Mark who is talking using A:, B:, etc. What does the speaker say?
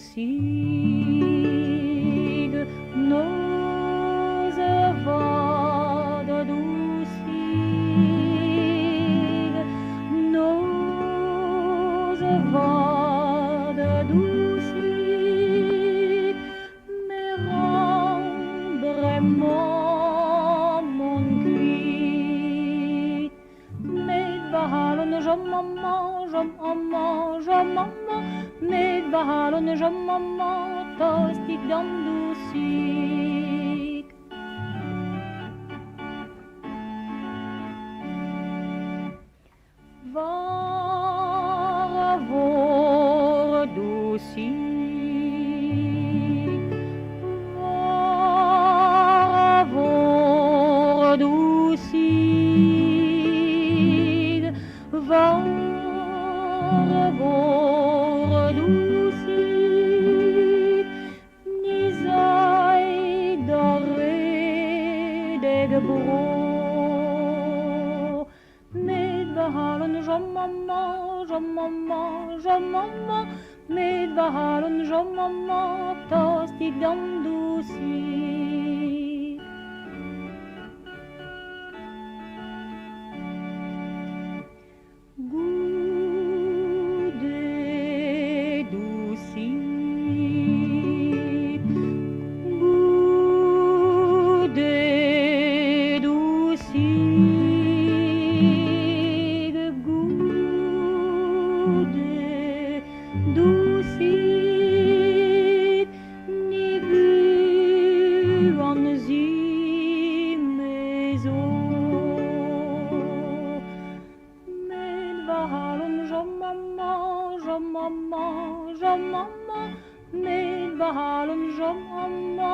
A: dusig, nos vad dusig, nos vad dusig, mais rembrement mon cuit, med vahalen jomamma, med vahalen jomamma, tostig dam dusig. Var vår dusig, var vår dusig, var vår dusig, ni sei deg bro, med vahalen jomamma, med vahalen jomamma, tostig dam dusig. Gude dusig, gude dusig, gude dusig, ni buan zi mezo, med vahalen jomamma, med vahalen jomamma,